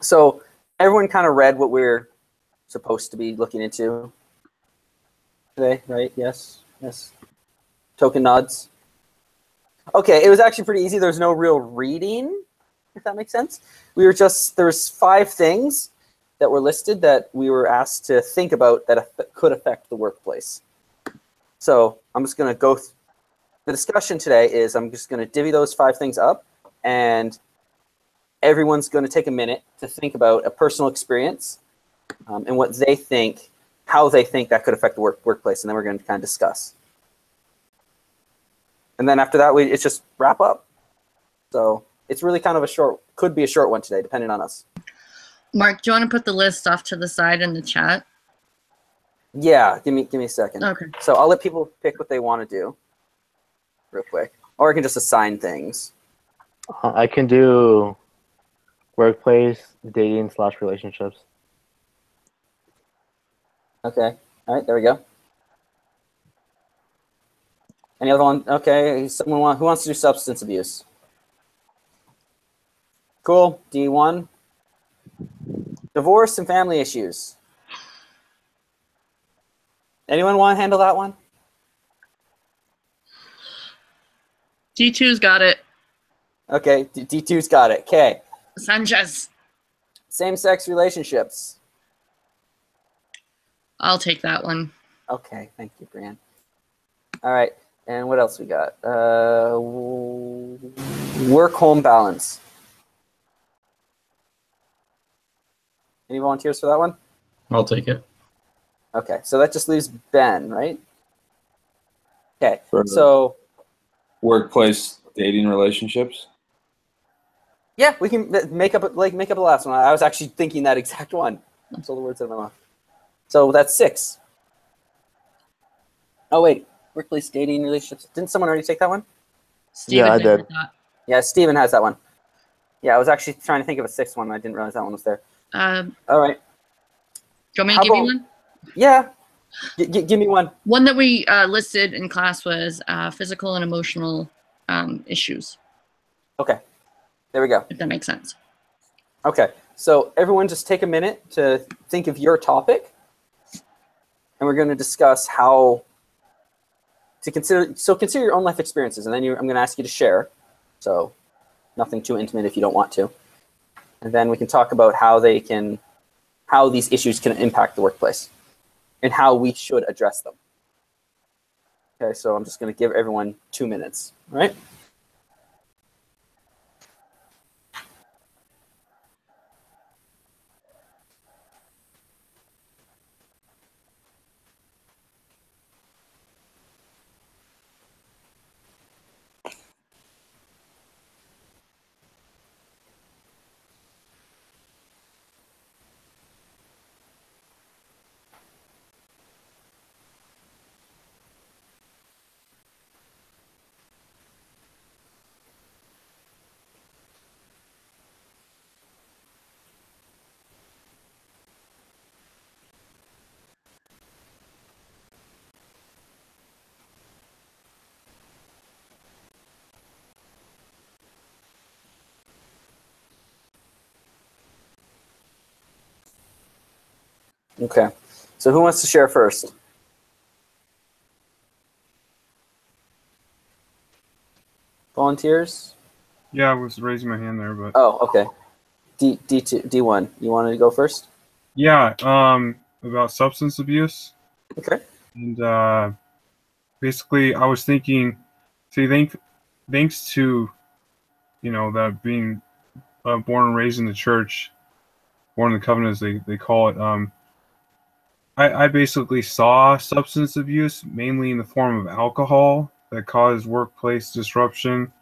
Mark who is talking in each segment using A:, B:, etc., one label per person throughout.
A: So everyone kind of read what we're supposed to be looking into today, right? Yes. Token nods. Okay, it was actually pretty easy. There's no real reading, if that makes sense. There's 5 things that were listed that we were asked to think about that could affect the workplace. So I'm just going to go. The discussion today is I'm just going to divvy those 5 things up, and everyone's going to take a minute to think about a personal experience and what they think, how they think that could affect the workplace, and then we're going to kind of discuss. And then after that, it's just wrap up. So it's really kind of could be a short one today, depending on us.
B: Mark, do you want to put the list off to the side in the chat?
A: Yeah, give me a second.
B: Okay.
A: So I'll let people pick what they want to do real quick. Or I can just assign things.
C: I can do workplace, dating / relationships.
A: Okay. All right, there we go. Any other one? Okay, who wants to do substance abuse? Cool. D1. Divorce and family issues. Anyone want to handle that one?
B: D2's got it.
A: Okay, D2's got it. Okay.
B: Sanchez.
A: Same-sex relationships.
B: I'll take that one.
A: Okay, thank you, Brian. All right, and what else we got? Work-home balance. Any volunteers for that one?
D: I'll take it.
A: Okay, so that just leaves Ben, right? Okay,
E: For
A: so
E: workplace dating relationships.
A: yeah, we can make up the last one. I was actually thinking that exact one. I'm still the words out of my mouth. So that's 6. Oh wait, workplace dating relationships. Didn't someone already take that one?
B: Steven,
C: Yeah, I did.
A: Yeah, Steven has that one. Yeah, I was actually trying to think of a 6th one. And I didn't realize that one was there. All right.
B: Do you want me to give you one?
A: Yeah. Give me one.
B: One that we listed in class was physical and emotional issues.
A: Okay. There we go.
B: If that makes sense.
A: Okay. So everyone just take a minute to think of your topic. And we're going to discuss how to consider your own life experiences. And then I'm going to ask you to share. So nothing too intimate if you don't want to. And then we can talk about how these issues can impact the workplace and how we should address them. Okay, so I'm just going to give everyone 2 minutes, all right? Okay, so who wants to share first? Volunteers?
F: Yeah, I was raising my hand there, but
A: Oh, okay. D1, you wanted to go first?
F: yeah, about substance abuse.
A: Okay.
F: And basically, I was thinking, thanks to, that being born and raised in the church, born in the covenants, they call it. I basically saw substance abuse mainly in the form of alcohol that caused workplace disruption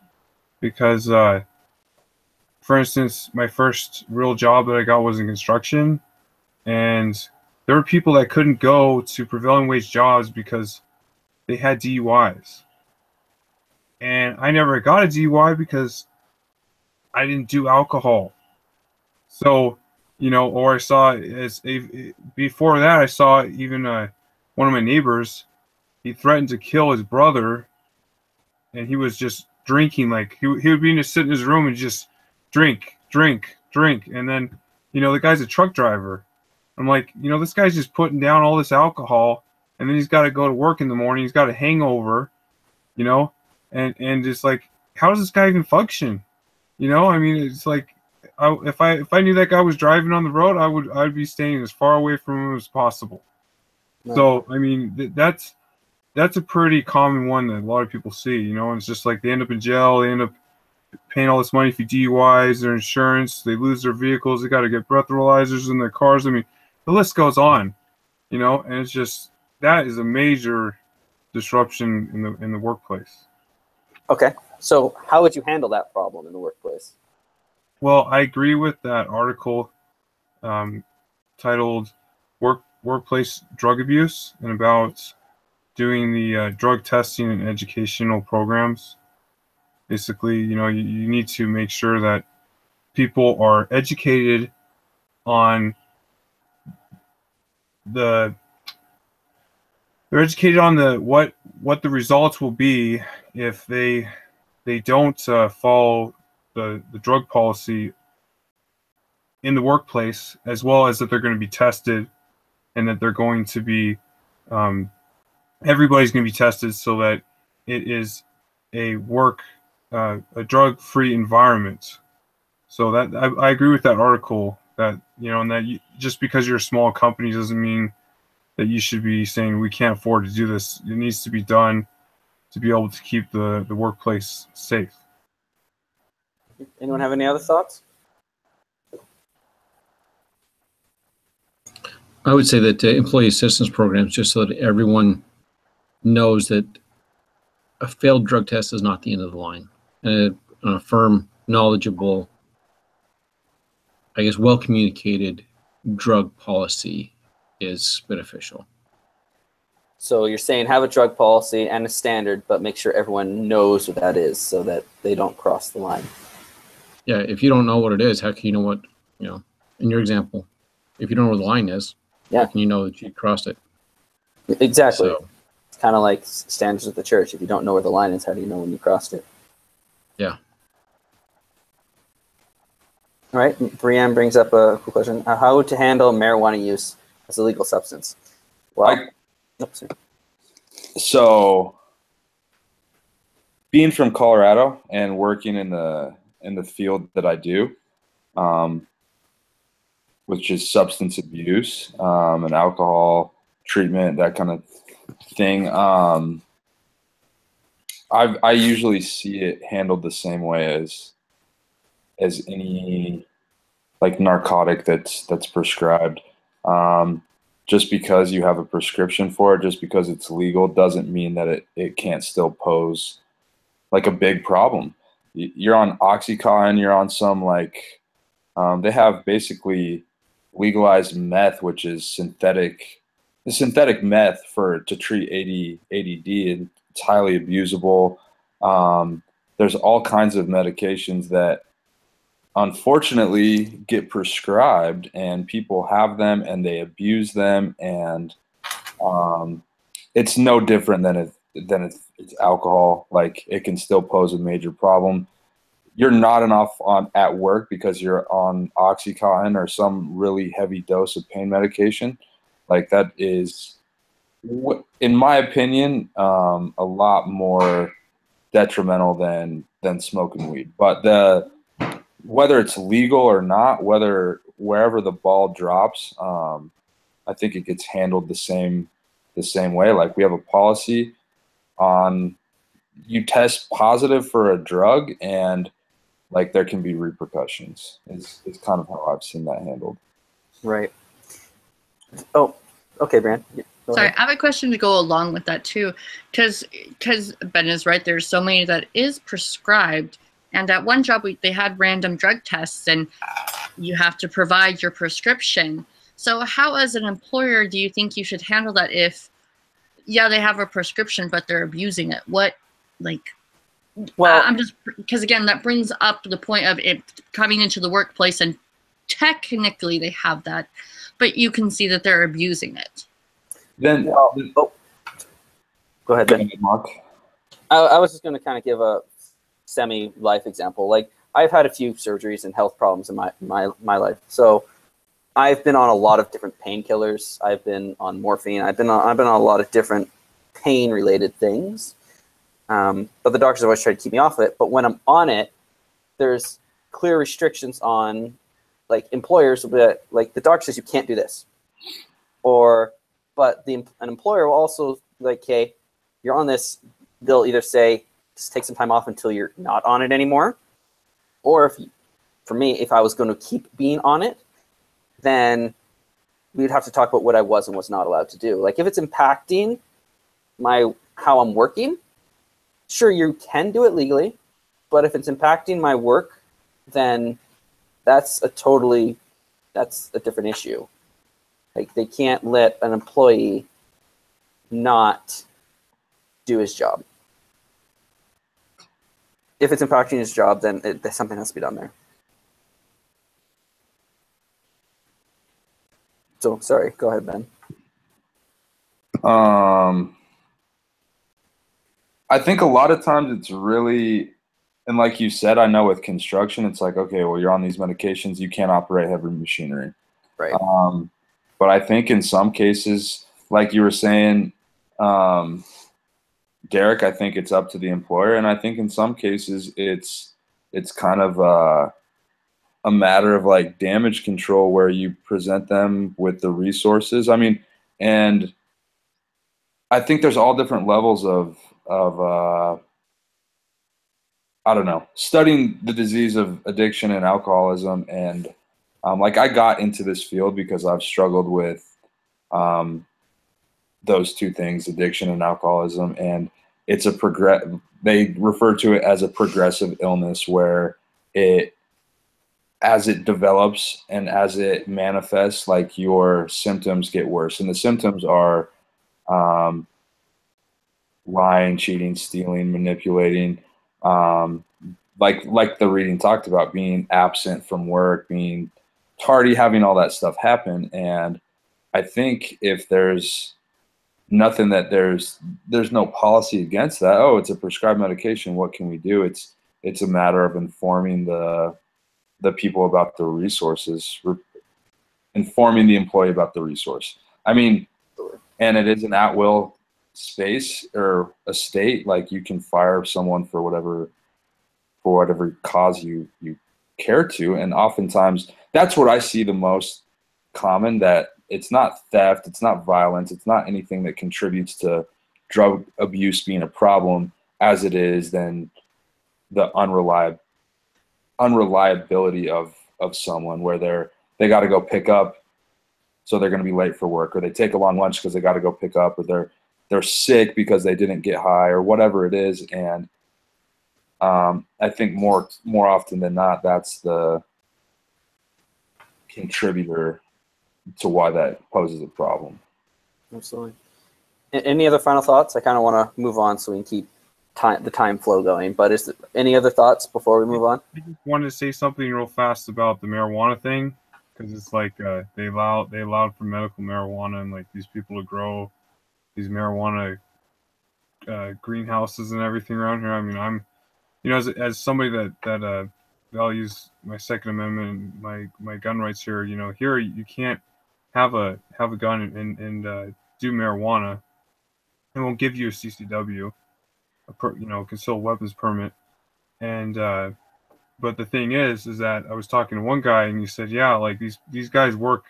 F: because, for instance, my first real job that I got was in construction, and there were people that couldn't go to prevailing wage jobs because they had DUIs. And I never got a DUI because I didn't do alcohol. So, or I saw before that, I saw even one of my neighbors, he threatened to kill his brother, and he was just drinking. Like he would be just sit in his room and just drink drink. And then, the guy's a truck driver. I'm like, this guy's just putting down all this alcohol, and then he's got to go to work in the morning. He's got a hangover, and just like, how does this guy even function? I mean, it's like, if I knew that guy was driving on the road, I'd be staying as far away from him as possible. Right. So I mean, that's a pretty common one that a lot of people see. And it's just like they end up in jail, they end up paying all this money for DUIs, their insurance, they lose their vehicles, they got to get breathalyzers in their cars. I mean, the list goes on, and it's just, that is a major disruption in the workplace.
A: Okay, so how would you handle that problem in the workplace?
F: Well, I agree with that article titled Workplace Drug Abuse, and about doing the drug testing and educational programs. Basically, you need to make sure that people are educated on what the results will be if they don't follow the drug policy in the workplace, as well as that they're going to be tested, and that they're going to be everybody's going to be tested, so that it is a drug-free environment. So that I agree with that article, that and that just because you're a small company doesn't mean that you should be saying we can't afford to do this. It needs to be done to be able to keep the workplace safe.
A: Anyone have any other thoughts?
D: I would say that employee assistance programs, just so that everyone knows that a failed drug test is not the end of the line. A firm, knowledgeable, I guess, well-communicated drug policy is beneficial.
A: So you're saying have a drug policy and a standard, but make sure everyone knows what that is, so that they don't cross the line.
D: Yeah, if you don't know what it is, how can you know what, in your example, if you don't know where the line is, how can you know that you crossed it?
A: Exactly.
D: So,
A: it's kind of like standards of the church. If you don't know where the line is, how do you know when you crossed it?
D: Yeah.
A: All right. Brianne brings up a cool question. How to handle marijuana use as a legal substance? Well,
E: so being from Colorado and working in the field that I do, which is substance abuse and alcohol treatment, that kind of thing, I usually see it handled the same way as any like narcotic that's prescribed. Just because you have a prescription for it, just because it's legal, doesn't mean that it can't still pose like a big problem. You're on Oxycontin, you're on some they have basically legalized meth, which is synthetic meth to treat ADD, and it's highly abusable. There's all kinds of medications that unfortunately get prescribed, and people have them and they abuse them, and it's no different than it's alcohol. Like, it can still pose a major problem. You're not enough at work because you're on Oxycontin or some really heavy dose of pain medication. Like, that is, in my opinion, a lot more detrimental than smoking weed. But whether it's legal or not, wherever the ball drops, I think it gets handled the same way. Like, we have a policy on, you test positive for a drug, and like, there can be repercussions. It's kind of how I've seen that handled.
A: Right. Oh, okay, Brian.
B: Sorry, I have a question to go along with that too, because Ben is right. There's so many that is prescribed, and at one job they had random drug tests, and you have to provide your prescription. So how, as an employer, do you think you should handle that if, yeah, they have a prescription, but they're abusing it? What, like, well, I'm just, because again, that brings up the point of it coming into the workplace, and technically they have that, but you can see that they're abusing it.
E: Then,
A: go ahead, Ben.
E: Mark.
A: I was just going to kind of give a semi-life example. Like, I've had a few surgeries and health problems in my life. So I've been on a lot of different painkillers. I've been on morphine. I've been on a lot of different pain related things. But the doctors always try to keep me off of it. But when I'm on it, there's clear restrictions on, like, employers, like the doctor says you can't do this, but an employer will also, like, okay, you're on this. They'll either say just take some time off until you're not on it anymore, or for me, if I was going to keep being on it, then we'd have to talk about what I was and was not allowed to do. Like, if it's impacting how I'm working, sure, you can do it legally, but if it's impacting my work, then that's a different issue. Like, they can't let an employee not do his job. If it's impacting his job, then something has to be done there. So, sorry, go ahead, Ben.
E: I think a lot of times it's really, and like you said, I know with construction, it's like, okay, well, you're on these medications, you can't operate heavy machinery.
A: Right.
E: But I think in some cases, like you were saying, Derek, I think it's up to the employer, and I think in some cases it's kind of a matter of, like, damage control, where you present them with the resources. I mean, and I think there's all different levels of I don't know, studying the disease of addiction and alcoholism. And like, I got into this field because I've struggled with those two things, addiction and alcoholism. And it's they refer to it as a progressive illness, where as it develops and as it manifests, like, your symptoms get worse. And the symptoms are lying, cheating, stealing, manipulating, like the reading talked about, being absent from work, being tardy, having all that stuff happen. And I think if there's nothing, that there's no policy against that, oh, it's a prescribed medication, what can we do? It's a matter of informing the people about the resources, informing the employee about the resource. I mean, and it is an at-will space or a state. Like, you can fire someone for whatever cause you care to. And oftentimes that's what I see the most common, that it's not theft, it's not violence, it's not anything that contributes to drug abuse being a problem, as it is then the unreliability of someone, where they got to go pick up, so they're going to be late for work, or they take a long lunch because they got to go pick up, or they're sick because they didn't get high, or whatever it is. And I think more often than not, that's the contributor to why that poses a problem.
A: Absolutely. Any other final thoughts? I kind of want to move on so we can keep the time flow going. But is there any other thoughts before we move on?
F: I just wanted to say something real fast about the marijuana thing, because it's like they allowed for medical marijuana, and, like, these people to grow these marijuana greenhouses and everything around here. I mean, I'm, as somebody that values my Second Amendment and my gun rights here, here you can't have a gun and do marijuana. It won't give you a CCW, concealed weapons permit. And but the thing is that I was talking to one guy, and he said, yeah, like, these guys work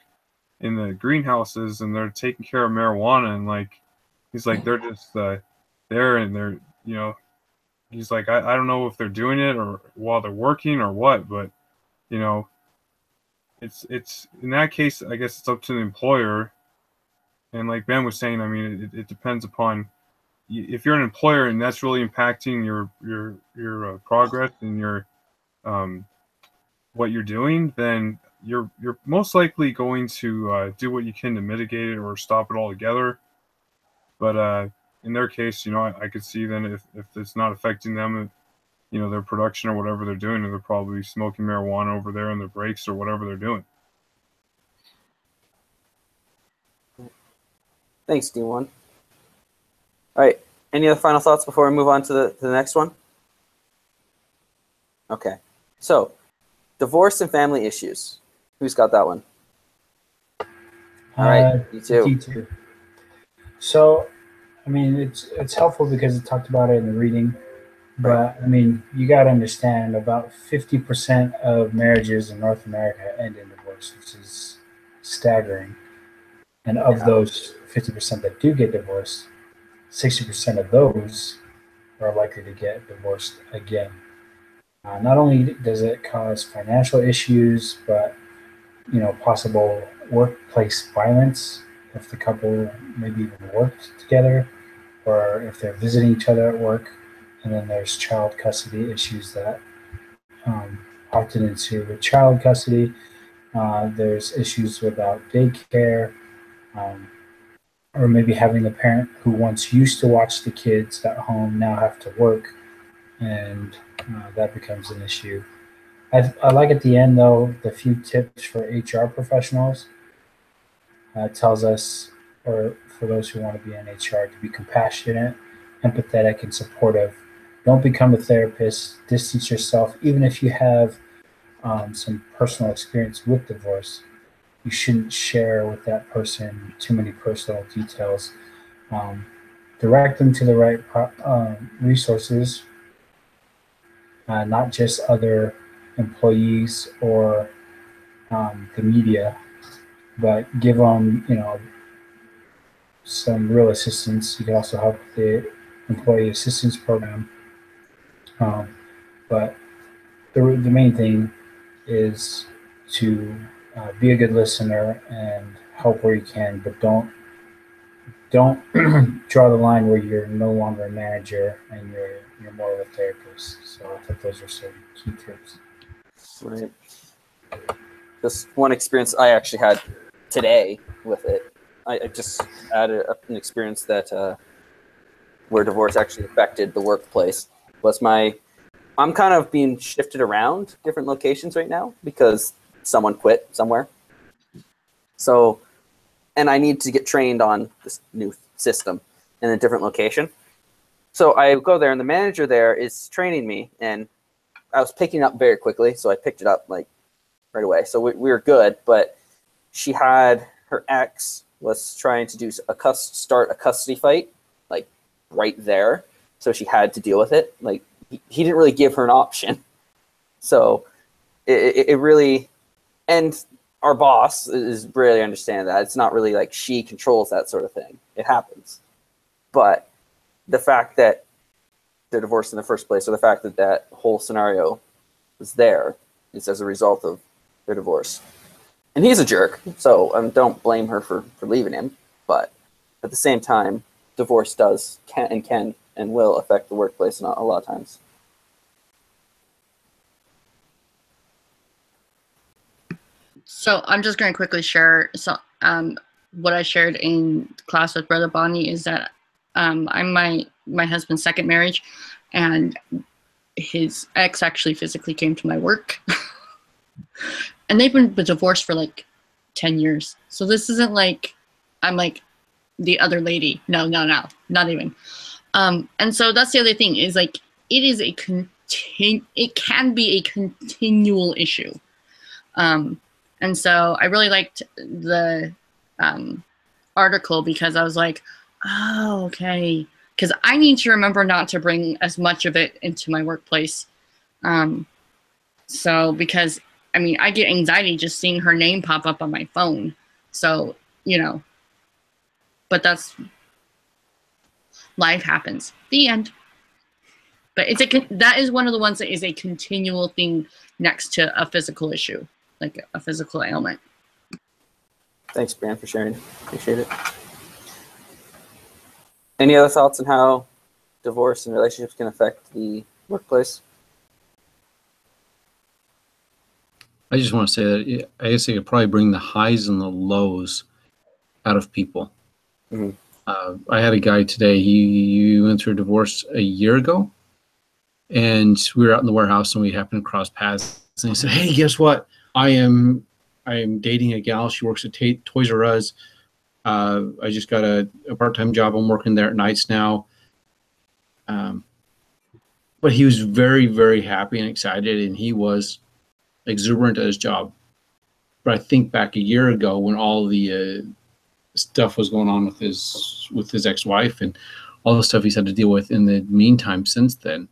F: in the greenhouses and they're taking care of marijuana, and, like, he's like, they're just there, and they're, he's like, I don't know if they're doing it or while they're working or what, but it's in that case, I guess it's up to the employer. And like Ben was saying, I mean, it depends upon, if you're an employer and that's really impacting your progress and your what you're doing, then you're most likely going to do what you can to mitigate it or stop it altogether. But in their case, I could see then if it's not affecting them, their production or whatever they're doing, they're probably smoking marijuana over there in their breaks or whatever they're doing.
A: Thanks, D1. All right. Any other final thoughts before we move on to the next one? Okay. So, divorce and family issues. Who's got that one? All right, you too.
G: D2. So, I mean, it's helpful because it talked about it in the reading. But I mean, you got to understand about 50% of marriages in North America end in divorce, which is staggering. And of those 50% that do get divorced, 60% of those are likely to get divorced again. Not only does it cause financial issues, but possible workplace violence if the couple maybe even worked together, or if they're visiting each other at work. And then there's child custody issues that often ensue with child custody. There's issues without daycare, or maybe having a parent who once used to watch the kids at home now have to work, and that becomes an issue. I like at the end, though, the few tips for HR professionals. It tells us, or for those who want to be in HR, to be compassionate, empathetic, and supportive. Don't become a therapist. Distance yourself. Even if you have some personal experience with divorce, you shouldn't share with that person too many personal details. Direct them to the right resources, not just other employees or the media, but give them, some real assistance. You can also help the employee assistance program. But the main thing is to be a good listener and help where you can, but don't draw the line where you're no longer a manager and you're more of a therapist. So I think those are some key tips.
A: Right. Just one experience I actually had today with it. I just had an experience that where divorce actually affected the workplace. I'm kind of being shifted around different locations right now because someone quit somewhere. So, and I need to get trained on this new system in a different location. So I go there, and the manager there is training me, and I was picking up very quickly, so I picked it up like right away. So we were good, but her ex was trying to start a custody fight, like right there. So she had to deal with it. Like he didn't really give her an option. So it really, and our boss is really understanding that. It's not really like she controls that sort of thing. It happens. But the fact that they're divorced in the first place, or the fact that that whole scenario was there, is as a result of their divorce. And he's a jerk, so don't blame her for leaving him. But at the same time, divorce can and will affect the workplace a lot of times.
B: So I'm just going to quickly share what I shared in class with Brother Bonnie is that I'm my husband's second marriage, and his ex actually physically came to my work. And they've been divorced for like 10 years. So this isn't like I'm like the other lady. No, not even. And so that's the other thing is like it can be a continual issue. And so I really liked the article because I was like, oh, okay. Because I need to remember not to bring as much of it into my workplace. So because, I mean, I get anxiety just seeing her name pop up on my phone. So, but life happens. The end. But that is one of the ones that is a continual thing next to a physical issue, like a physical ailment.
A: Thanks, Brian, for sharing. Appreciate it. Any other thoughts on how divorce and relationships can affect the workplace?
D: I just want to say that I guess it could probably bring the highs and the lows out of people.
A: Mm-hmm.
D: I had a guy today, he went through a divorce a year ago, and we were out in the warehouse and we happened to cross paths, and he said, hey, guess what? I am dating a gal. She works at Toys R Us. I just got a part-time job. I'm working there at nights now. but he was very, very happy and excited, and he was exuberant at his job. But I think back a year ago when all the stuff was going on with his ex-wife and all the stuff he's had to deal with in the meantime since then,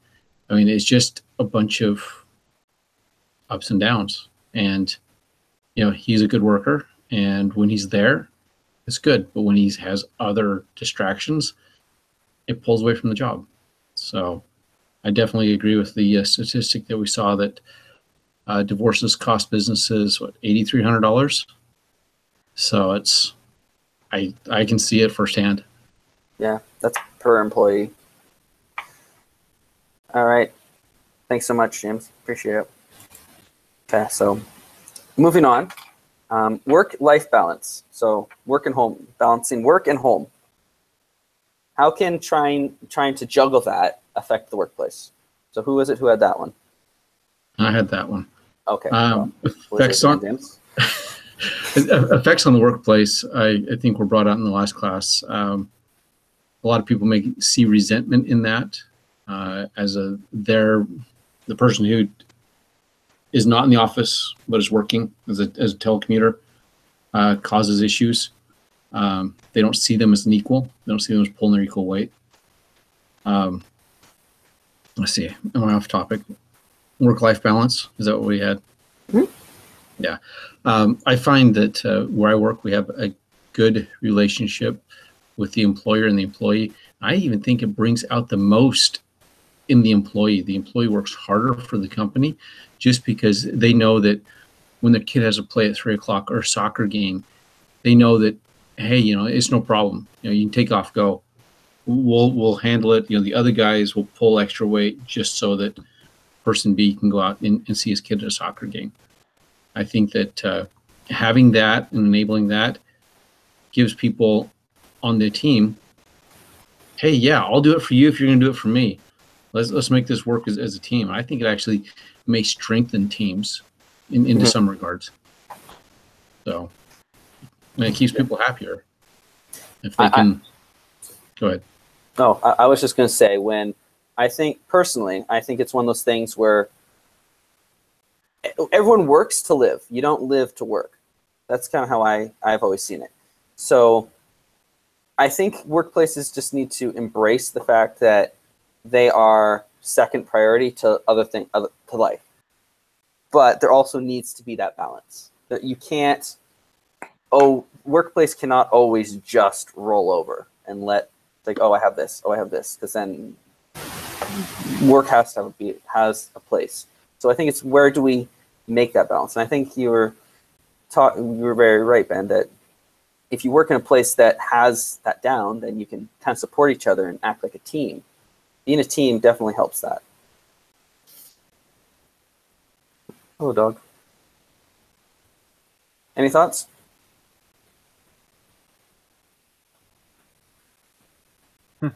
D: I mean, it's just a bunch of ups and downs. And he's a good worker, and when he's there, it's good. But when he has other distractions, it pulls away from the job. So I definitely agree with the statistic that we saw that divorces cost businesses $8,300. So I can see it firsthand.
A: Yeah, that's per employee. All right. Thanks so much, James. Appreciate it. Okay, so moving on. Work-life balance. So work and home, balancing work and home. How can trying to juggle that affect the workplace? So who is it who had that one?
D: I had that one.
A: Okay.
D: Effects on effects on the workplace. I think were brought out in the last class. A lot of people may see resentment in that as the person who is not in the office but is working as a telecommuter causes issues. They don't see them as an equal. They don't see them as pulling their equal weight. Let's see. Am I off topic? Work-life balance. Is that what we had?
A: Mm-hmm.
D: Yeah. I find that where I work, we have a good relationship with the employer and the employee. I even think it brings out the most in the employee. The employee works harder for the company just because they know that when their kid has a play at 3 o'clock or a soccer game, they know that, hey, it's no problem. You can take off, go. We'll handle it. The other guys will pull extra weight just so that person B can go out and see his kid at a soccer game. I think that having that and enabling that gives people on the team, hey, yeah, I'll do it for you if you're going to do it for me. Let's make this work as a team. I think it actually may strengthen teams into some regards. So, and it keeps people happier if they can. Go ahead.
A: No, I was just going to say, I think it's one of those things where everyone works to live. You don't live to work. That's kind of how I've always seen it. So I think workplaces just need to embrace the fact that they are second priority to to life. But there also needs to be that balance. That you can't, workplace cannot always just roll over and let, like, I have this, because then work has a place. So I think it's where do we make that balance? And I think you were very right, Ben, that if you work in a place that has that down, then you can kind of support each other and act like a team. Being a team definitely helps that. Hello, dog. Any thoughts? I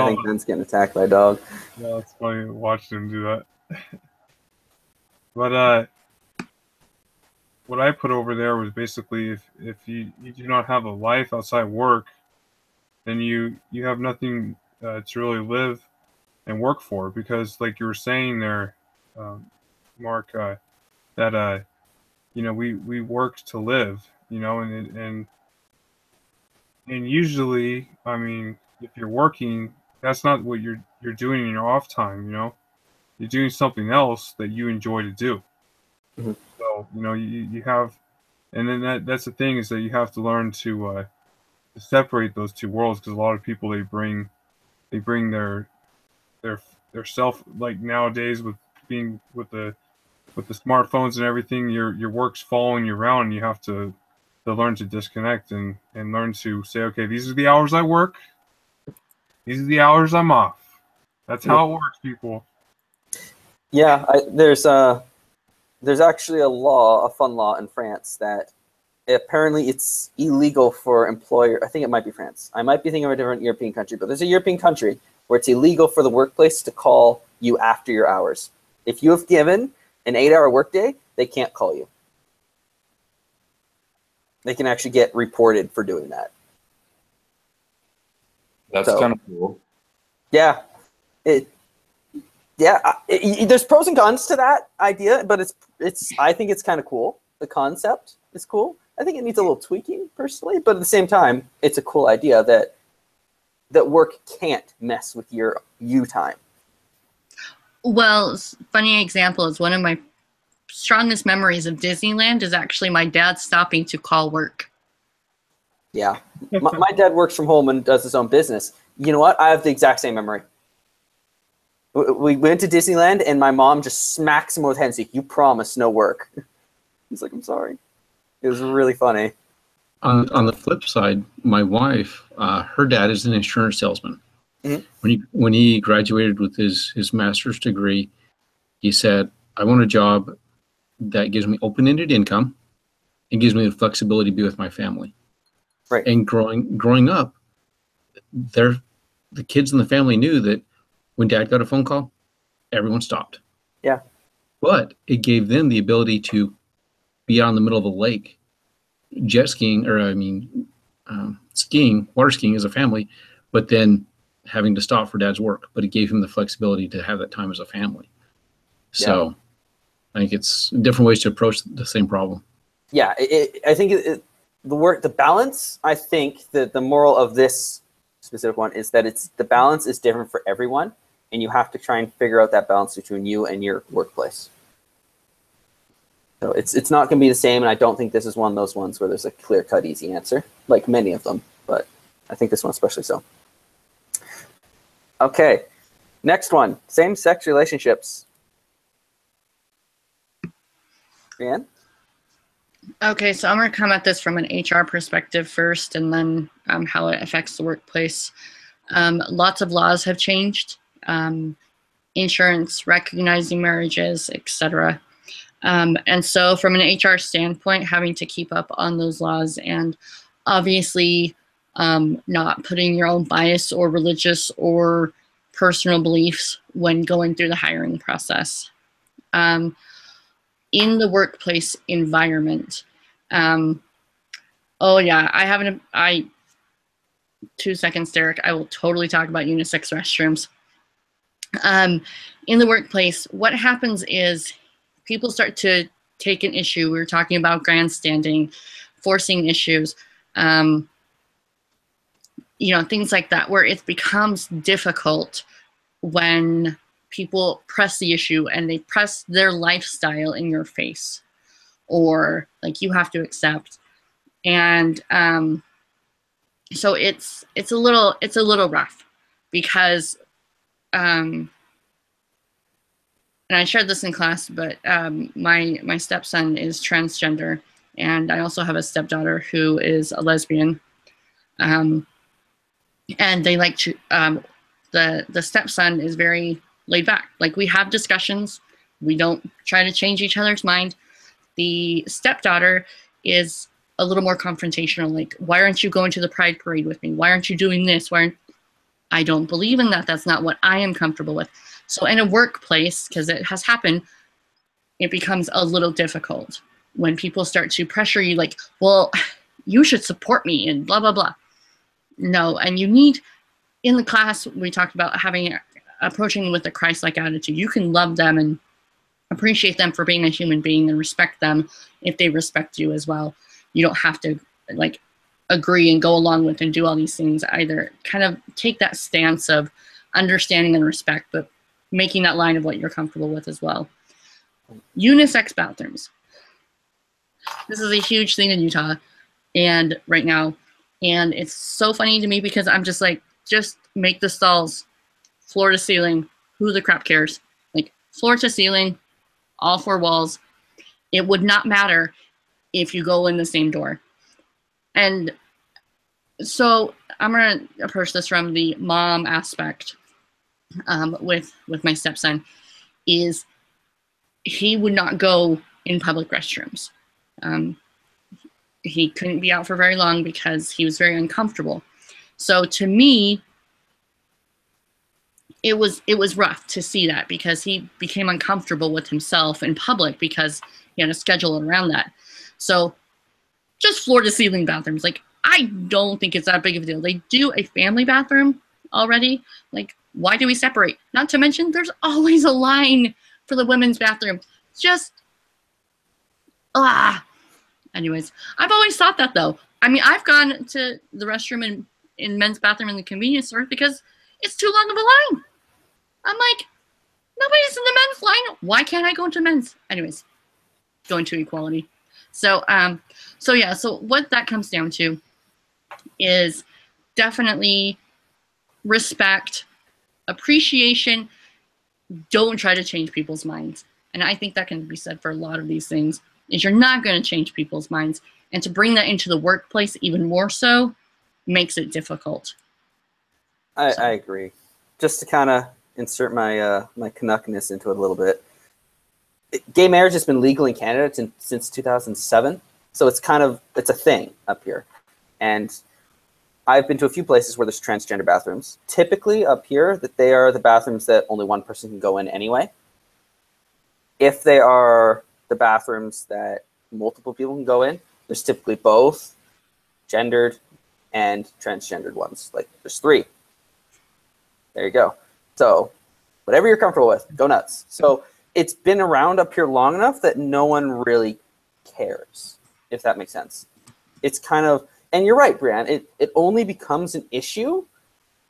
A: think Ben's getting attacked by a dog.
F: Yeah, it's funny watching him do that. But what I put over there was basically if you do not have a life outside work, then you have nothing to really live and work for, because like you were saying there, Mark, that we work to live, and usually, I mean, if you're working, that's not what you're doing in your off time. You're doing something else that you enjoy to do.
A: Mm-hmm.
F: So you have, and then that's the thing, is that you have to learn to separate those two worlds, because a lot of people they bring their self, like nowadays with being with the smartphones and everything, your work's following you around, and you have to learn to disconnect and learn to say, okay, these are the hours I work, these are the hours I'm off. That's how it works, people.
A: Yeah, there's actually a fun law in France that apparently it's illegal for employer. I think it might be France. I might be thinking of a different European country, but there's a European country where it's illegal for the workplace to call you after your hours. If you have given an 8-hour workday, they can't call you. They can actually get reported for doing that.
E: That's kind of cool.
A: Yeah, Yeah, there's pros and cons to that idea, but it's I think it's kind of cool. The concept is cool. I think it needs a little tweaking personally, but at the same time, it's a cool idea that work can't mess with your you time.
B: Well, funny example is one of my strongest memories of Disneyland is actually my dad stopping to call work.
A: Yeah, my dad works from home and does his own business. You know what? I have the exact same memory. We went to Disneyland, and my mom just smacks him with hands. Like, you promised no work. He's like, I'm sorry. It was really funny.
D: On the flip side, my wife, her dad is an insurance salesman. Mm-hmm. When he graduated with his master's degree, he said, I want a job that gives me open-ended income and gives me the flexibility to be with my family.
A: Right.
D: And growing up, the kids in the family knew that when dad got a phone call, everyone stopped.
A: Yeah.
D: But it gave them the ability to be out in the middle of a lake, jet skiing, or skiing, water skiing as a family, but then having to stop for dad's work. But it gave him the flexibility to have that time as a family. So I think it's different ways to approach the same problem.
A: Yeah, I think the balance. I think that the moral of this specific one is that the balance is different for everyone, and you have to try and figure out that balance between you and your workplace. So it's not going to be the same, and I don't think this is one of those ones where there's a clear-cut, easy answer, like many of them, but I think this one especially so. Okay, next one, same-sex relationships. Brianne?
B: Okay, so I'm going to come at this from an HR perspective first, and then how it affects the workplace. Lots of laws have changed, insurance, recognizing marriages, etc. And so from an HR standpoint, having to keep up on those laws and obviously not putting your own bias or religious or personal beliefs when going through the hiring process. In the workplace environment. Oh yeah, 2 seconds, Derek. I will totally talk about unisex restrooms. In the workplace, what happens is people start to take an issue. We were talking about grandstanding, forcing issues, things like that, where it becomes difficult when people press the issue and they press their lifestyle in your face, or like you have to accept. And so it's a little rough because and I shared this in class, but my stepson is transgender, and I also have a stepdaughter who is a lesbian. And they like to the stepson is very laid back. Like, we have discussions. We don't try to change each other's mind. The stepdaughter is a little more confrontational. Like, why aren't you going to the pride parade with me? Why aren't you doing this? I don't believe in that. That's not what I am comfortable with. So in a workplace, because it has happened, it becomes a little difficult when people start to pressure you like, well, you should support me and blah, blah, blah. No, and you need, in the class, we talked about approaching with a Christ-like attitude. You can love them and appreciate them for being a human being and respect them if they respect you as well. You don't have to like agree and go along with and do all these things either. Kind of take that stance of understanding and respect, but making that line of what you're comfortable with as well. Unisex bathrooms. This is a huge thing in Utah and right now. And it's so funny to me because I'm just like, just make the stalls floor to ceiling. Who the crap cares? Like, floor to ceiling, all four walls. It would not matter if you go in the same door. And so I'm going to approach this from the mom aspect with my stepson. Is he would not go in public restrooms. He couldn't be out for very long because he was very uncomfortable. So to me, it was rough to see that because he became uncomfortable with himself in public because he had a schedule around that. So just floor to ceiling bathrooms, like, I don't think it's that big of a deal. They do a family bathroom already. Like, Why do we separate? Not to mention, there's always a line for the women's bathroom. Just, Anyways, I've always thought that, though. I mean, I've gone to the restroom in men's bathroom in the convenience store because it's too long of a line. I'm like, nobody's in the men's line. Why can't I go into men's? Anyways, going to equality. So what that comes down to is definitely respect, appreciation. Don't try to change people's minds. And I think that can be said for a lot of these things, is you're not going to change people's minds. And to bring that into the workplace even more so makes it difficult.
A: I agree. Just to kind of insert my my Canuckness into it a little bit. Gay marriage has been legal in Canada since 2007. So it's a thing up here. And I've been to a few places where there's transgender bathrooms. Typically up here, that they are the bathrooms that only one person can go in anyway. If they are the bathrooms that multiple people can go in, there's typically both gendered and transgendered ones. Like, there's 3. There you go. So whatever you're comfortable with, go nuts. So it's been around up here long enough that no one really cares, if that makes sense. It's kind of, and you're right, Brianne, it only becomes an issue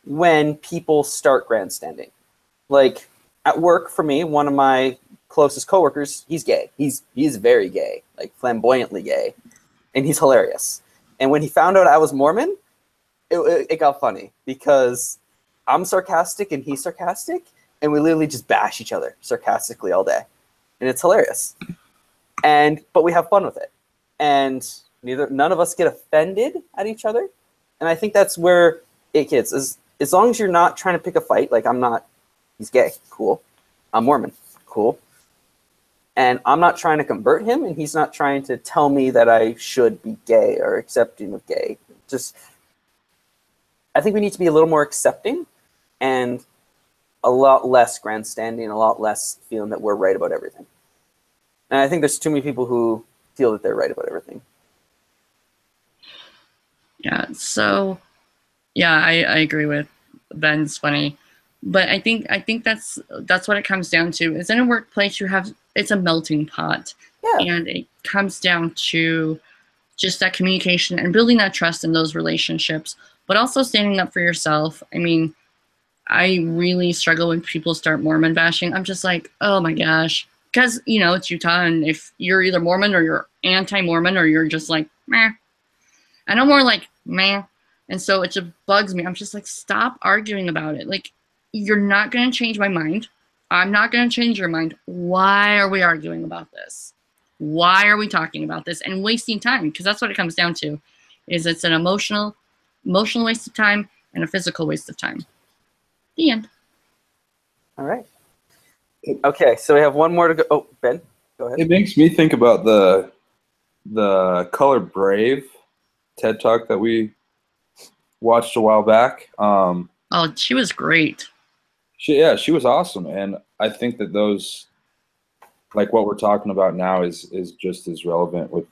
A: when people start grandstanding. Like, at work, for me, one of my closest coworkers, he's gay. He's very gay, like flamboyantly gay, and he's hilarious. And when he found out I was Mormon, it got funny because I'm sarcastic and he's sarcastic, and we literally just bash each other sarcastically all day, and it's hilarious. But we have fun with it, and none of us get offended at each other, and I think that's where it gets. As long as you're not trying to pick a fight, like I'm not. He's gay, cool. I'm Mormon, cool. And I'm not trying to convert him, and he's not trying to tell me that I should be gay or accepting of gay. I think we need to be a little more accepting and a lot less grandstanding, a lot less feeling that we're right about everything. And I think there's too many people who feel that they're right about everything.
B: Yeah, so, I agree with Ben's funny. But I think that's what it comes down to. Is in a workplace it's a melting pot.
A: Yeah.
B: And it comes down to just that communication and building that trust in those relationships, but also standing up for yourself. I mean, I really struggle when people start Mormon bashing. I'm just like, oh my gosh. Because, it's Utah, and if you're either Mormon or you're anti-Mormon or you're just like, meh. And I'm more like, meh. And so it just bugs me. I'm just like, stop arguing about it. Like, you're not going to change my mind. I'm not going to change your mind. Why are we arguing about this? Why are we talking about this and wasting time? Because that's what it comes down to, is it's an emotional waste of time and a physical waste of time. The end.
A: All right. Okay, so we have one more to go. Oh, Ben, go ahead.
E: It makes me think about the Color Brave TED Talk that we watched a while back.
B: Oh, she was great.
E: She was awesome, and I think that those, like what we're talking about now, is just as relevant with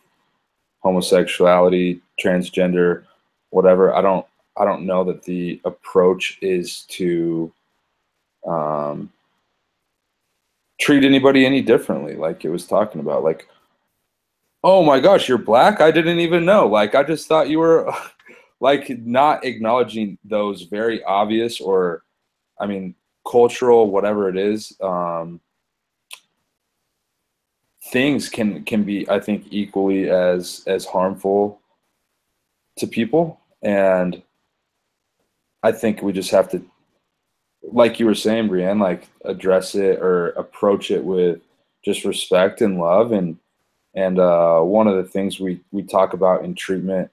E: homosexuality, transgender, whatever. I don't know that the approach is to treat anybody any differently, like it was talking about. Like, oh my gosh, you're black? I didn't even know. Like, I just thought you were, like, not acknowledging those very obvious, or, I mean, cultural, whatever it is, things can be, I think, equally as harmful to people. And I think we just have to, like you were saying, Brianne, like, address it or approach it with just respect and love. And one of the things we talk about in treatment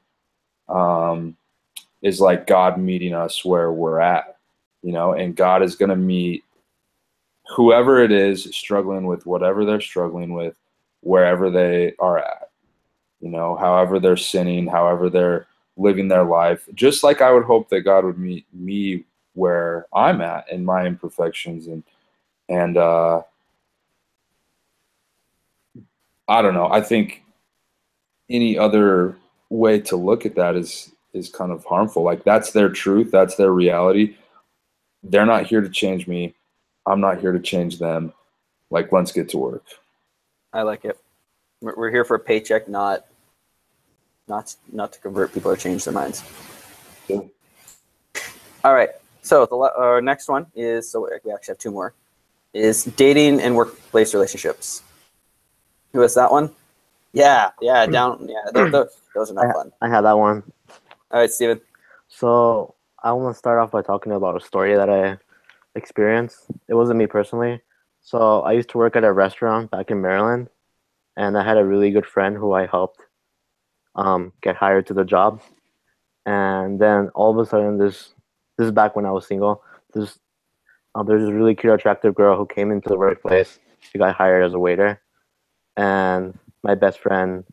E: is like God meeting us where we're at, and God is going to meet whoever it is struggling with whatever they're struggling with, wherever they are at, however they're sinning, however they're living their life. Just like I would hope that God would meet me where I'm at in my imperfections. And I don't know. I think any other way to look at that is kind of harmful. Like, that's their truth. That's their reality. They're not here to change me. I'm not here to change them. Like, let's get to work.
A: I like it. We're here for a paycheck, not to convert people or change their minds.
E: Yeah.
A: All right. So our next one is, so we actually have two more, is dating and workplace relationships. Who has that one? Yeah. Those are not fun.
C: I had that one.
A: All right, Steven.
C: So I want to start off by talking about a story that I experienced. It wasn't me personally. So I used to work at a restaurant back in Maryland, and I had a really good friend who I helped get hired to the job. And then all of a sudden, this is back when I was single. There's this really cute, attractive girl who came into the workplace. She got hired as a waiter, and my best friend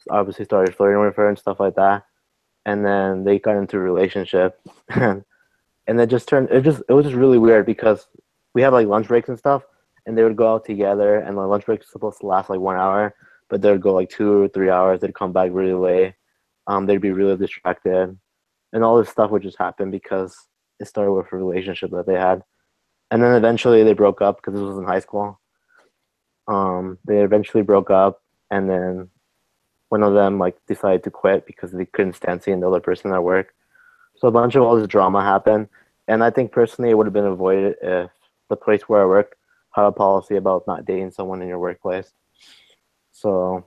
C: obviously started flirting with her and stuff like that. And then they got into a relationship, and it just turned. It was just really weird because we had like lunch breaks and stuff, and they would go out together, and the lunch break was supposed to last like 1 hour, but they'd go like 2 or 3 hours. They'd come back really late. They'd be really distracted, and all this stuff would just happen because it started with a relationship that they had, and then eventually they broke up because this was in high school. They eventually broke up, and then one of them like decided to quit because they couldn't stand seeing the other person at work. So a bunch of all this drama happened, and I think personally it would have been avoided if the place where I work had a policy about not dating someone in your workplace. So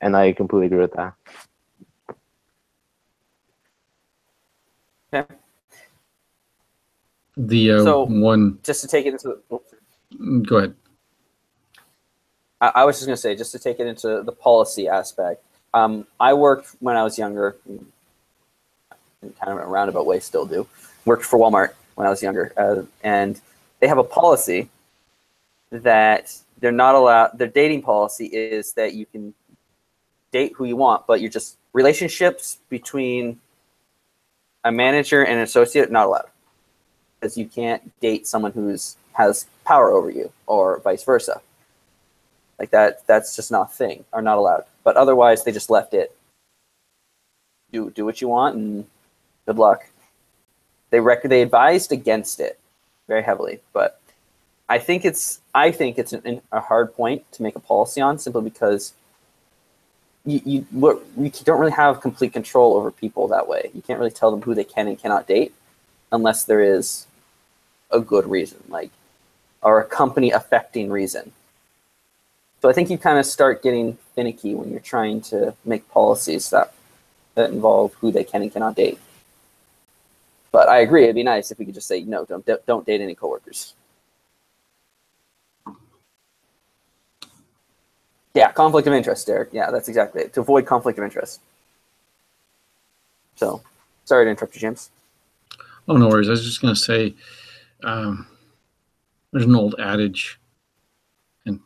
C: and I completely agree with that.
A: Okay.
D: The
A: So,
D: one.
A: Just to take it into
D: Go ahead.
A: I was just going to say, just to take it into the policy aspect, I worked when I was younger, in kind of a roundabout way, still do. Worked for Walmart when I was younger, and they have a policy that they're not allowed. Their dating policy is that you can date who you want, but you're just relationships between a manager and an associate not allowed, because you can't date someone has power over you, or vice versa. Like that's just not a thing, or not allowed. But otherwise, they just left it. Do what you want, and good luck. They advised against it very heavily, but I think it's a hard point to make a policy on, simply because we don't really have complete control over people that way. You can't really tell them who they can and cannot date unless there is a good reason, or a company affecting reason. So I think you kind of start getting finicky when you're trying to make policies that involve who they can and cannot date. But I agree, it'd be nice if we could just say, no, don't date any coworkers. Yeah, conflict of interest, Derek. Yeah, that's exactly it. To avoid conflict of interest. So, sorry to interrupt you, James.
D: Oh, no worries. I was just going to say, there's an old adage, and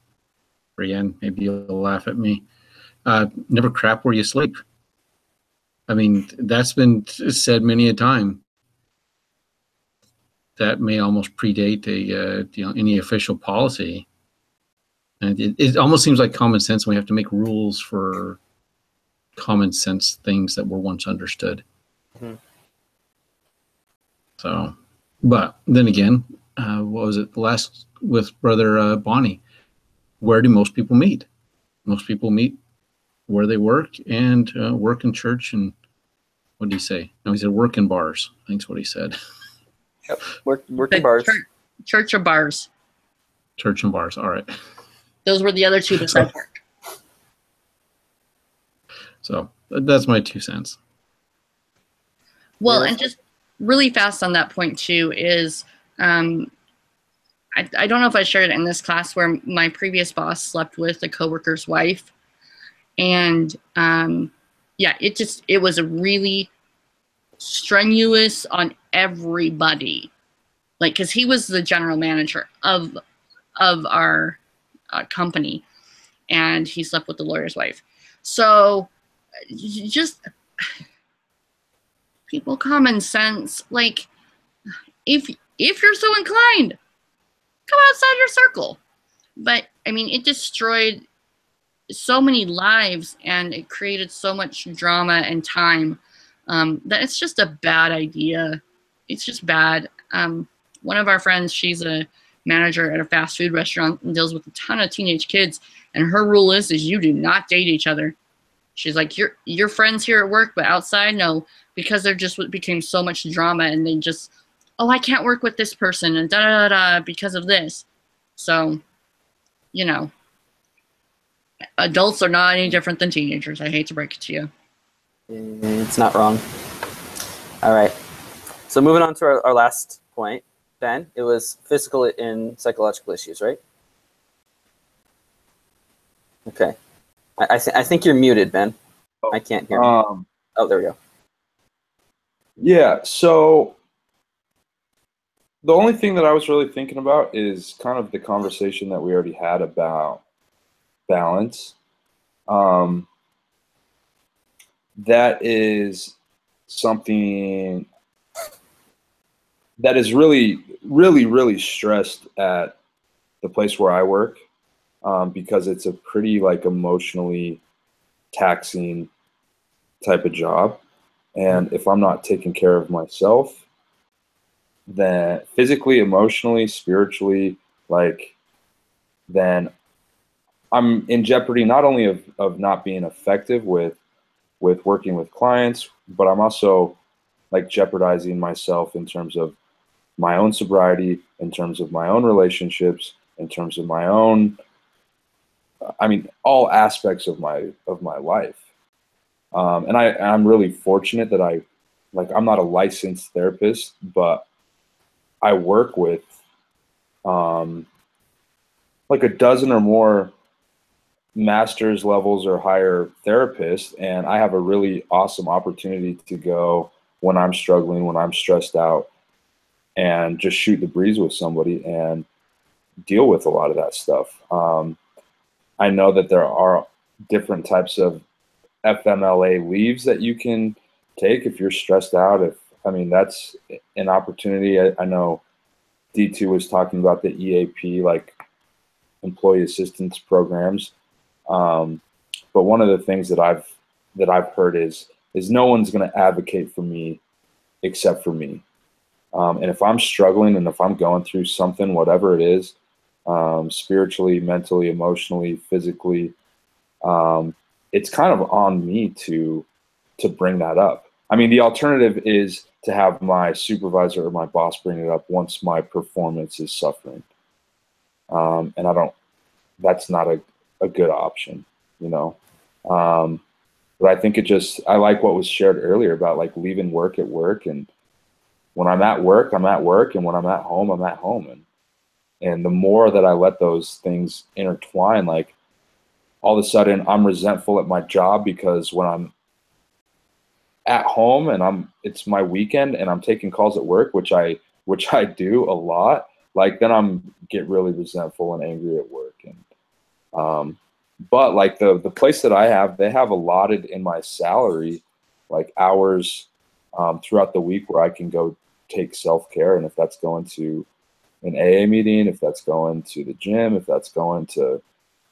D: Brienne, maybe you'll laugh at me. Never crap where you sleep. I mean, that's been said many a time. That may almost predate any official policy. And it almost seems like common sense. We have to make rules for common sense things that were once understood.
A: Mm-hmm.
D: So, but then again, what was it last with Brother Bonnie? Where do most people meet? Most people meet where they work, and work in church. And what did he say? No, he said work in bars. I think that's what he said.
A: Yep. Work in bars.
B: Church or bars.
D: Church and bars. All right.
B: Those were the other two besides work.
D: So that's my 2 cents.
B: Well, and just really fast on that point too is, I don't know if I shared it in this class where my previous boss slept with a coworker's wife, and it was a really strenuous on everybody, because he was the general manager of our company, and he slept with the lawyer's wife. So just people common sense, if you're so inclined, come outside your circle. But I mean, it destroyed so many lives, and it created so much drama and time, that it's just a bad idea. It's just bad. one of our friends, she's a manager at a fast food restaurant and deals with a ton of teenage kids. And her rule is you do not date each other. She's like, you're friends here at work, but outside, no, because there just became so much drama, and they just, oh, I can't work with this person, and da da da because of this. So, you know, adults are not any different than teenagers. I hate to break it to you.
A: It's not wrong. All right. So moving on to our last point, Ben, it was physical and psychological issues, right? Okay. I think you're muted, Ben. I can't hear you. Oh, there we go.
E: Yeah, so the only thing that I was really thinking about is kind of the conversation that we already had about balance. That is something that is really, really, really stressed at the place where I work, because it's a pretty like emotionally taxing type of job. And if I'm not taking care of myself, then physically, emotionally, spiritually, like, then I'm in jeopardy not only of not being effective with working with clients, but I'm also like jeopardizing myself in terms of my own sobriety, in terms of my own relationships, in terms of my own, I mean, all aspects of my life. And I'm really fortunate that I'm not a licensed therapist, but I work with like a dozen or more master's levels or higher therapists, and I have a really awesome opportunity to go when I'm struggling, when I'm stressed out, and just shoot the breeze with somebody and deal with a lot of that stuff. I know that there are different types of FMLA leaves that you can take if you're stressed out. That's an opportunity. I know D2 was talking about the EAP, like employee assistance programs. But one of the things that I've heard is no one's going to advocate for me except for me. And if I'm struggling and if I'm going through something, whatever it is, spiritually, mentally, emotionally, physically, it's kind of on me to bring that up. I mean, the alternative is to have my supervisor or my boss bring it up once my performance is suffering. And that's not a good option, you know? But I think I like what was shared earlier about like leaving work at work. And when I'm at work, I'm at work. And when I'm at home, I'm at home. And the more that I let those things intertwine, like all of a sudden I'm resentful at my job because when I'm at home and it's my weekend and I'm taking calls at work, which I do a lot, like then I'm get really resentful and angry at work. And but like the place that I have, they have allotted in my salary like hours throughout the week where I can go take self-care. And if that's going to an AA meeting, if that's going to the gym, if that's going to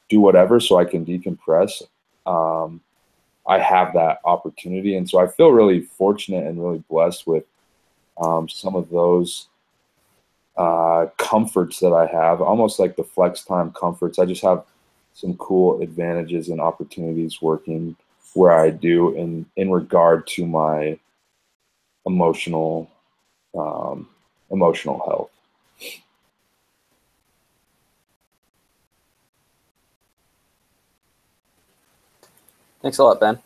E: do whatever so I can decompress, I have that opportunity. And so I feel really fortunate and really blessed with some of those comforts that I have, almost like the flex time comforts. I just have some cool advantages and opportunities working where I do in regard to my emotional health.
A: Thanks a lot, Ben.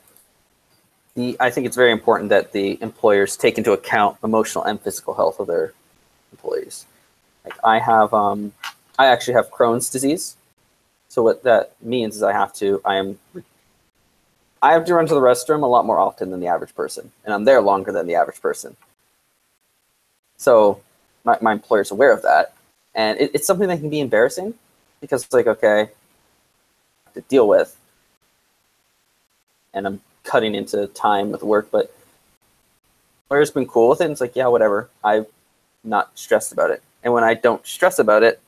A: I think it's very important that the employers take into account emotional and physical health of their employees. Like I actually have Crohn's disease. So what that means is I have to run to the restroom a lot more often than the average person, and I'm there longer than the average person. So my employer's aware of that, and it's something that can be embarrassing because it's like, okay, I have to deal with, and I'm cutting into time with work, but the employer's been cool with it, and it's like, yeah, whatever. I'm not stressed about it. And when I don't stress about it,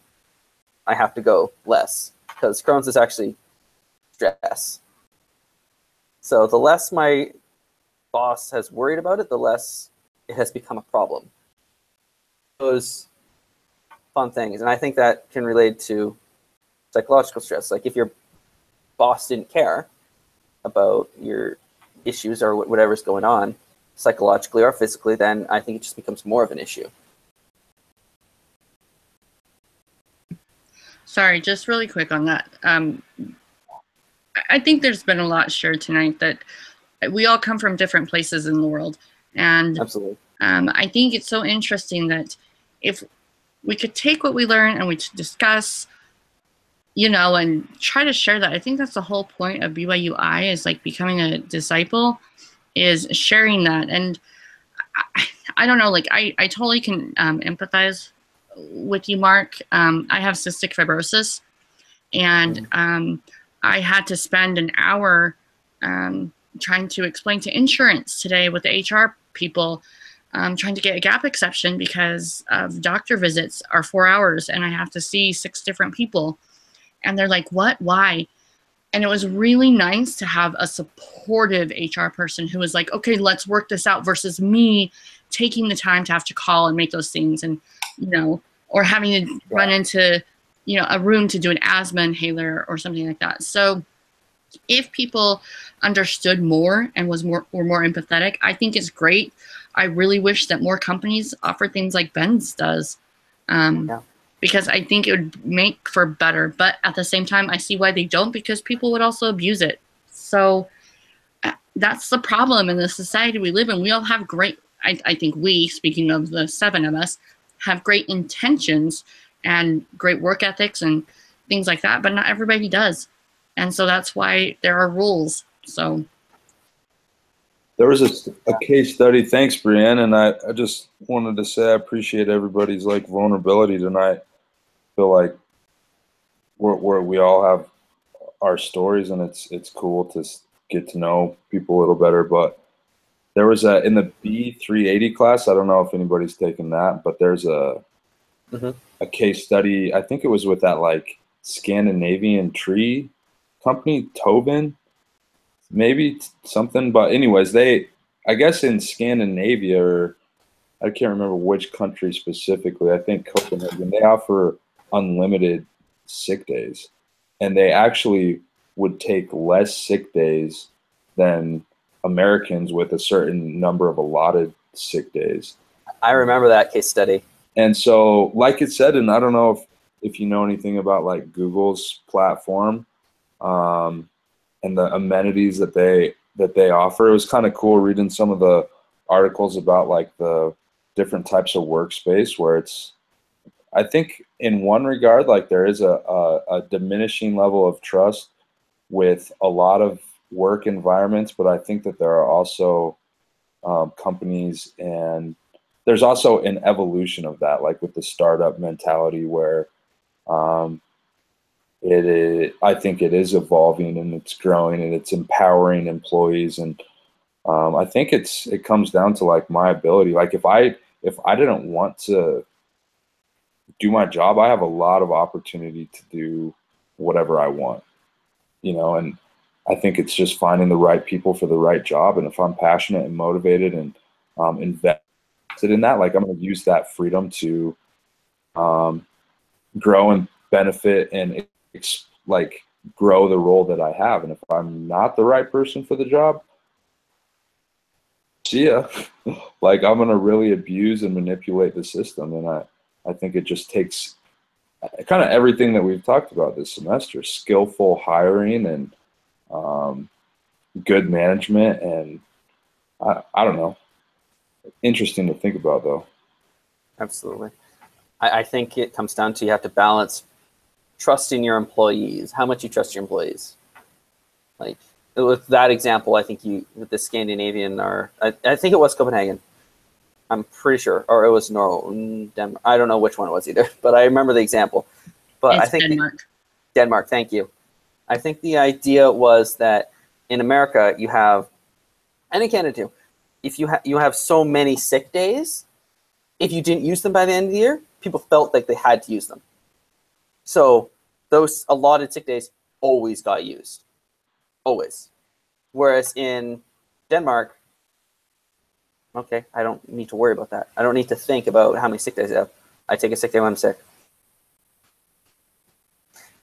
A: I have to go less. Because Crohn's is actually stress. So the less my boss has worried about it, the less it has become a problem. Those fun things. And I think that can relate to psychological stress. Like if your boss didn't care about your issues or whatever's going on psychologically or physically, then I think it just becomes more of an issue.
B: Sorry, just really quick on that. I think there's been a lot shared tonight that we all come from different places in the world. And
A: Absolutely.
B: I think it's so interesting that if we could take what we learn and we discuss, you know, and try to share that. I think that's the whole point of BYUI is like becoming a disciple, is sharing that. And I don't know, like I totally can empathize with you, Mark. I have cystic fibrosis, and I had to spend an hour trying to explain to insurance today with the HR people, trying to get a gap exception because of doctor visits are 4 hours and I have to see 6 different people. And they're like, what? Why? And it was really nice to have a supportive HR person who was like, okay, let's work this out, versus me taking the time to have to call and make those things, and, you know, or having to run into, you know, a room to do an asthma inhaler or something like that. So if people understood more and were more empathetic, I think it's great. I really wish that more companies offer things like Ben's does. Because I think it would make for better. But at the same time, I see why they don't, because people would also abuse it. So that's the problem in the society we live in. We all have great, I think we, speaking of the 7 of us, have great intentions and great work ethics and things like that, but not everybody does. And so that's why there are rules. So
E: there was a case study. Thanks, Brienne. And I just wanted to say I appreciate everybody's like vulnerability tonight. I feel like we all have our stories, and it's cool to get to know people a little better. But there was in the B-380 class, I don't know if anybody's taken that, but there's a case study. I think it was with that like Scandinavian tree company, Tobin, maybe something. But anyways, I guess in Scandinavia, or I can't remember which country specifically, I think Copenhagen, they offer unlimited sick days, and they actually would take less sick days than Americans with a certain number of allotted sick days.
A: I remember that case study.
E: And so, like it said, and I don't know if you know anything about like Google's platform and the amenities that they offer. It was kind of cool reading some of the articles about like the different types of workspace, where it's, I think in one regard, like there is a diminishing level of trust with a lot of work environments, but I think that there are also companies, and there's also an evolution of that, like with the startup mentality, where I think it is evolving and it's growing and it's empowering employees. And I think it comes down to like my ability. Like if I didn't want to do my job, I have a lot of opportunity to do whatever I want, you know, and I think it's just finding the right people for the right job. And if I'm passionate and motivated and invested in that, like I'm going to use that freedom to grow and benefit and like grow the role that I have. And if I'm not the right person for the job, see ya. Like I'm going to really abuse and manipulate the system. And I think it just takes kind of everything that we've talked about this semester: skillful hiring and good management. And I don't know. Interesting to think about, though.
A: Absolutely. I think it comes down to you have to balance trusting your employees, how much you trust your employees. Like with that example, I think with the Scandinavian, or I think it was Copenhagen. I'm pretty sure, or it was Denmark. I don't know which one it was either, but I remember the example. But
B: it's
A: I think
B: Denmark.
A: Denmark, thank you. I think the idea was that in America you have, and in Canada too, if you have so many sick days, if you didn't use them by the end of the year, people felt like they had to use them. So those allotted sick days always got used, always. Whereas in Denmark, okay, I don't need to worry about that. I don't need to think about how many sick days I have. I take a sick day when I'm sick.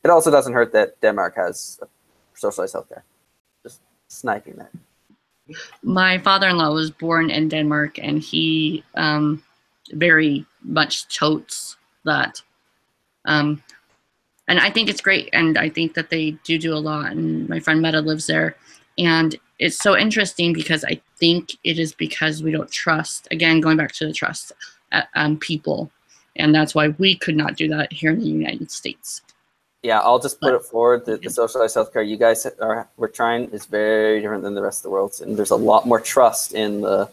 A: It also doesn't hurt that Denmark has socialized healthcare. Just sniping that.
B: My father-in-law was born in Denmark, and he very much totes that. And I think it's great, and I think that they do a lot. And my friend Meta lives there, and it's so interesting because I think it is because we don't trust. Again, going back to the trust, people, and that's why we could not do that here in the United States.
A: Yeah, I'll just put it forward that the socialized healthcare you guys we're trying is very different than the rest of the world, and there's a lot more trust in the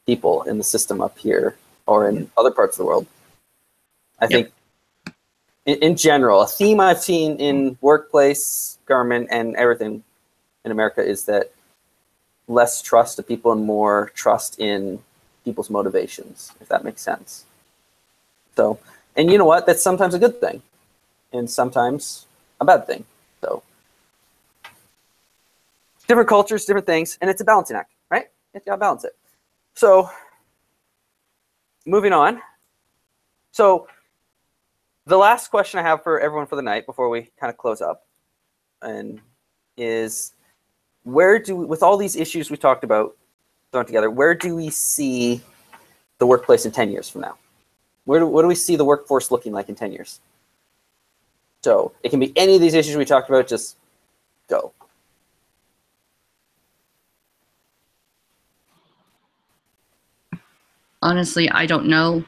A: people in the system up here or in other parts of the world. I think, in general, a theme I've seen in workplace, government, and everything in America is that less trust of people and more trust in people's motivations, if that makes sense. So, and you know what? That's sometimes a good thing. And sometimes a bad thing. So different cultures, different things, and it's a balancing act, right? You gotta balance it. So moving on. So the last question I have for everyone for the night before we kind of close up and is with all these issues we talked about thrown together, where do we see the workplace in 10 years from now? What do we see the workforce looking like in 10 years? So it can be any of these issues we talked about, just go.
B: Honestly, I don't know.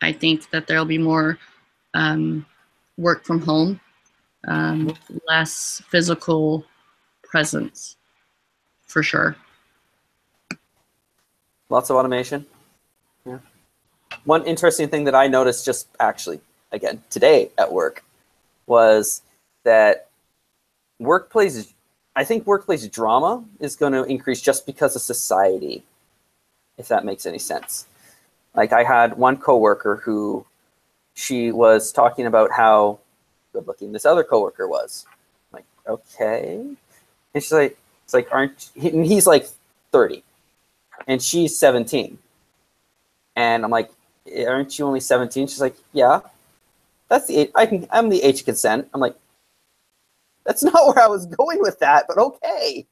B: I think that there'll be more work from home, less physical presence, for sure.
A: Lots of automation. Yeah. One interesting thing that I noticed just actually, again, today at work was that I think workplace drama is going to increase just because of society, if that makes any sense. Like I had one coworker who she was talking about how good looking this other coworker was. I'm like, okay. And she's like, it's like, he's like 30 and she's 17. And I'm like, aren't you only 17? She's like, yeah. That's the age. I'm the age of consent. I'm like, that's not where I was going with that, but okay.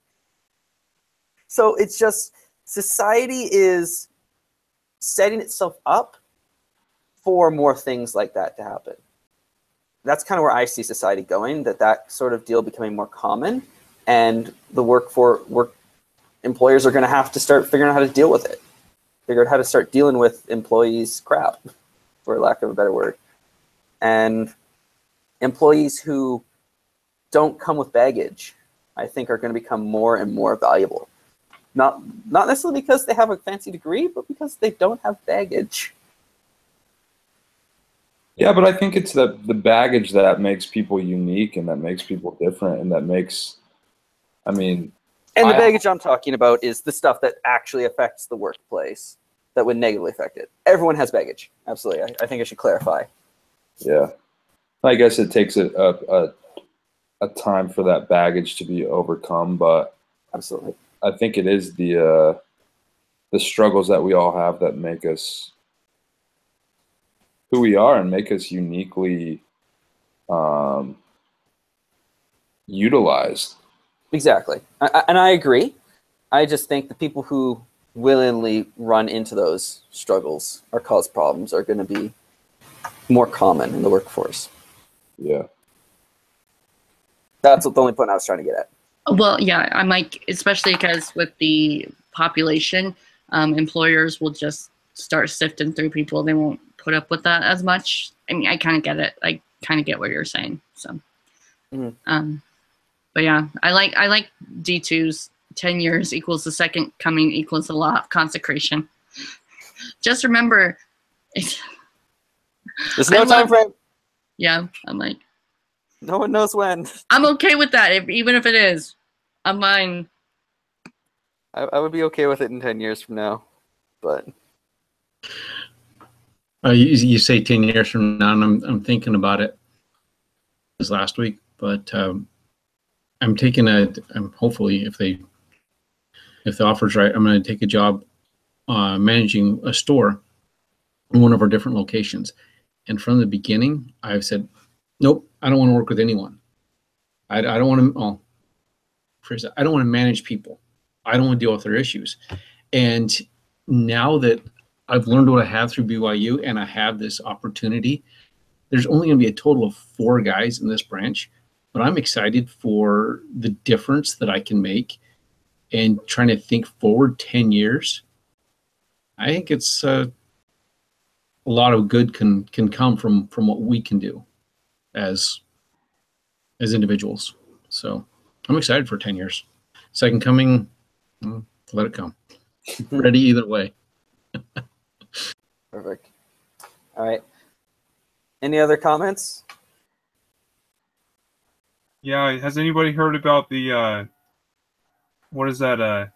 A: So it's just society is setting itself up for more things like that to happen. That's kind of where I see society going, that sort of deal becoming more common, and the work employers are going to have to start figuring out how to deal with it. Figure out how to start dealing with employees' crap, for lack of a better word. And employees who don't come with baggage, I think, are going to become more and more valuable. Not necessarily because they have a fancy degree, but because they don't have baggage.
E: Yeah, but I think it's the baggage that makes people unique and that makes people different and that makes, I mean...
A: And the baggage I'm talking about is the stuff that actually affects the workplace, that would negatively affect it. Everyone has baggage. Absolutely. I think I should clarify. Yeah.
E: I guess it takes a time for that baggage to be overcome, but
A: absolutely,
E: I think it is the struggles that we all have that make us who we are and make us uniquely utilized.
A: Exactly. And I agree. I just think the people who willingly run into those struggles or cause problems are going to be more common in the workforce.
E: Yeah.
A: That's the only point I was trying to get at.
B: Well, yeah, I'm like, especially because with the population, employers will just start sifting through people. They won't put up with that as much. I mean, I kind of get it. I kind of get what you're saying. So, but yeah, I like D2's 10 years equals the second coming equals the law of consecration. Just remember,
A: there's no time frame.
B: Yeah, I'm like,
A: no one knows when.
B: I'm okay with that, even if it is. I'm fine.
A: I would be okay with it in 10 years from now, but
D: you say 10 years from now, and I'm thinking about it. This last week, but I'm taking hopefully if the offer's right, I'm going to take a job managing a store in one of our different locations. And from the beginning, I've said Nope, I don't want to work with anyone. I don't want to. Oh, I don't want to manage people. I don't want to deal with their issues. And now that I've learned what I have through BYU and I have this opportunity, there's only going to be a total of 4 guys in this branch, but I'm excited for the difference that I can make and trying to think forward 10 years. I think it's a lot of good can come from what we can do as individuals. So I'm excited for 10 years. Second coming, let it come. Ready either way.
A: Perfect. All right. Any other comments?
F: Yeah, has anybody heard about the what is that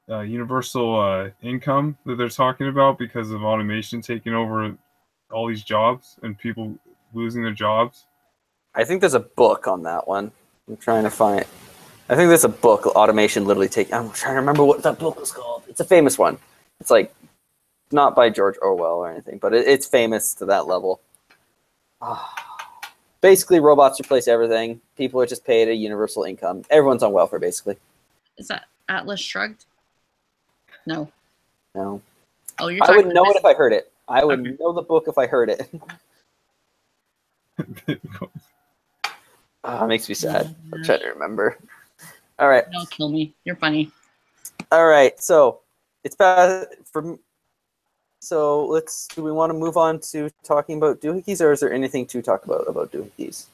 F: universal income that they're talking about because of automation taking over all these jobs and people losing their jobs?
A: I think there's a book on that one. I'm trying to find it. I think there's a book, Automation Literally Take. I'm trying to remember what that book was called. It's a famous one. It's like not by George Orwell or anything, but it's famous to that level. Basically, robots replace everything. People are just paid a universal income. Everyone's on welfare, basically.
B: Is that Atlas Shrugged? No.
A: No.
B: Oh, you're
A: I
B: talking
A: would know
B: about
A: it if I heard it. I would know the book if I heard it. It makes me sad. I'm trying to remember. All right.
B: Don't kill me. You're funny.
A: All right. So it's bad for. So do we want to move on to talking about doohickeys, or is there anything to talk about doohickeys?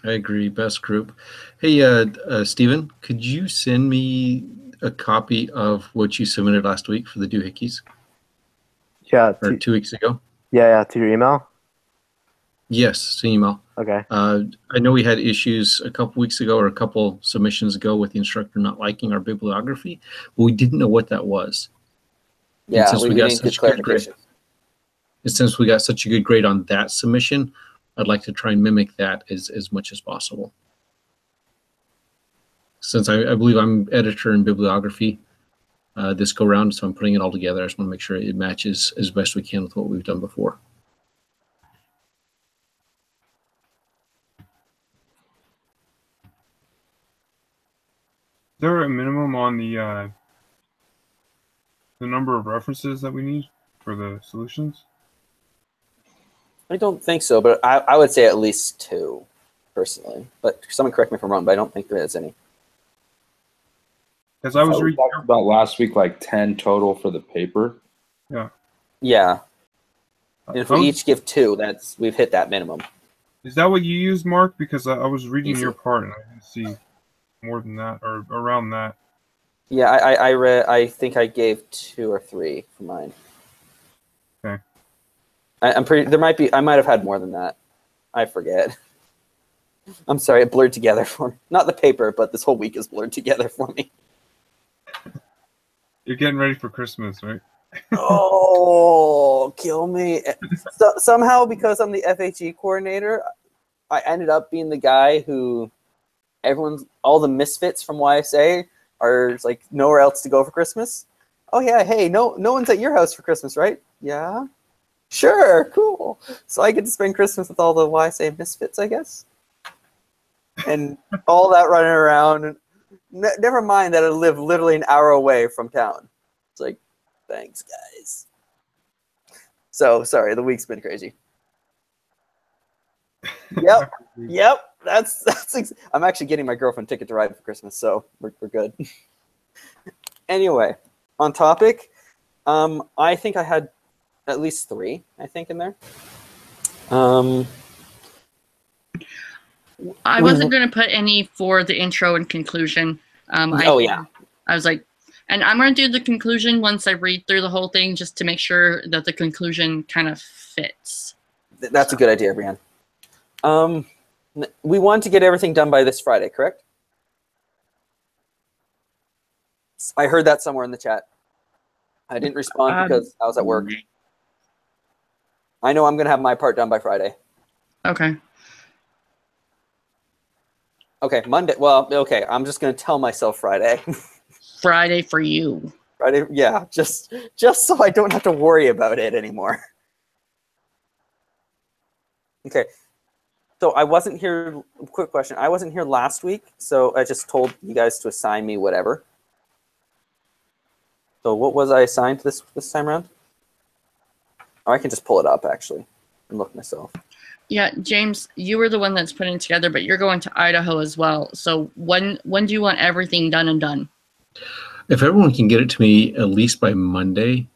D: I agree. Best group. Hey, Steven, could you send me a copy of what you submitted last week for the doohickeys?
C: Yeah.
D: Or 2 weeks ago?
C: Yeah, to your email?
D: Yes, to email.
C: Okay.
D: I know we had issues a couple weeks ago or a couple submissions ago with the instructor not liking our bibliography, but we didn't know what that was.
A: Yeah, we didn't get clarification.
D: And since we got such a good grade on that submission, I'd like to try and mimic that as much as possible. Since I believe I'm editor in bibliography this go round, so I'm putting it all together. I just want to make sure it matches as best we can with what we've done before.
F: Is there a minimum on the number of references that we need for the solutions?
A: I don't think so, but I would say at least 2, personally. But someone correct me if I'm wrong, but I don't think there is any.
F: Because I was
E: we
F: reading
E: talked about last week, like 10 total for the paper.
F: Yeah.
A: Yeah. And if we each give 2, we've hit that minimum.
F: Is that what you used, Mark? Because I was reading
A: Easy.
F: your part and I didn't see more than that or around that.
A: Yeah, I read. I think I gave 2 or 3 for mine.
F: Okay.
A: I'm pretty. There might be. I might have had more than that. I forget. I'm sorry. It blurred together for me. Not the paper, but this whole week is blurred together for me.
F: You're getting ready for Christmas, right?
A: Oh, kill me. So, somehow, because I'm the FHE coordinator, I ended up being the guy who all the misfits from YSA are like nowhere else to go for Christmas. Oh yeah, hey, no one's at your house for Christmas, right? Yeah, sure, cool. So I get to spend Christmas with all the YSA misfits, I guess, and all that running around. Never mind that I live literally an hour away from town. It's like, thanks, guys. So sorry, the week's been crazy. Yep. That's. I'm actually getting my girlfriend a ticket to ride for Christmas, so we're good. Anyway, on topic, I think I had at least 3. I think in there.
B: I wasn't going to put any for the intro and conclusion. I was like, and I'm going to do the conclusion once I read through the whole thing just to make sure that the conclusion kind of fits.
A: That's a good idea, Brianne. We want to get everything done by this Friday, correct? I heard that somewhere in the chat. I didn't respond because I was at work. I know I'm going to have my part done by Friday.
B: Okay.
A: Okay, Monday. Well, okay, I'm just going to tell myself Friday.
B: Friday for you.
A: Friday, yeah, just so I don't have to worry about it anymore. Okay. So I wasn't here. Quick question. I wasn't here last week, so I just told you guys to assign me whatever. So what was I assigned this time around? Oh, I can just pull it up actually and look myself.
B: Yeah, James, you were the one that's putting it together, but you're going to Idaho as well. So when do you want everything done and done?
D: If everyone can get it to me at least by Monday,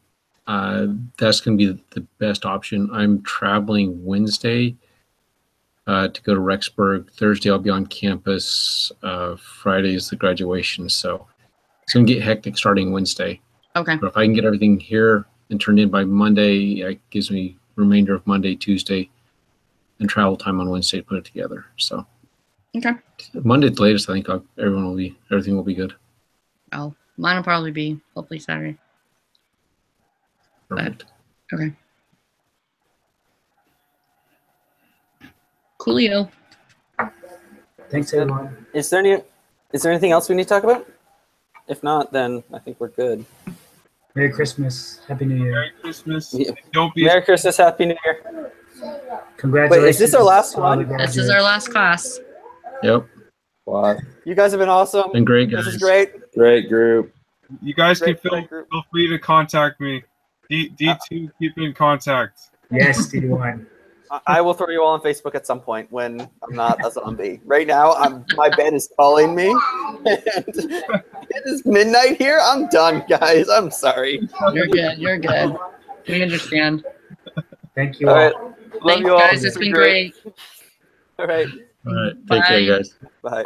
D: that's going to be the best option. I'm traveling Wednesday to go to Rexburg. Thursday, I'll be on campus. Friday is the graduation. So it's going to get hectic starting Wednesday.
B: Okay.
D: But if I can get everything here and turned in by Monday, it gives me remainder of Monday, Tuesday, and travel time on Wednesday to put it together. So
B: Okay.
D: Monday at the latest, I think everything will be good.
B: Oh, mine will probably be hopefully Saturday.
D: Perfect.
B: Okay. Coolio.
G: Thanks, everyone.
A: Is there anything else we need to talk about? If not, then I think we're good.
G: Merry Christmas. Happy New Year.
F: Merry Christmas.
A: Yeah.
F: Don't be
A: Merry Christmas, Happy New Year.
G: Congratulations.
A: Wait, is this our last
G: to all the
A: one?
B: This is our last class.
D: Yep.
E: Wow.
A: You guys have been awesome.
D: Been great, guys.
A: This is great.
E: Great group.
F: You guys can
A: Great
F: feel
A: group.
F: free to contact me. D2, keep in contact.
G: Yes, D1.
A: I will throw you all on Facebook at some point when I'm not a zombie. Right now, my bed is calling me. And it is midnight here. I'm done, guys. I'm sorry.
B: You're good. You're good. We understand.
G: Thank you
A: All
G: all.
A: right. Love
B: Thanks,
A: you all.
B: guys. It's been great.
A: All right.
D: All right. Take
B: Bye.
D: care, guys.
A: Bye.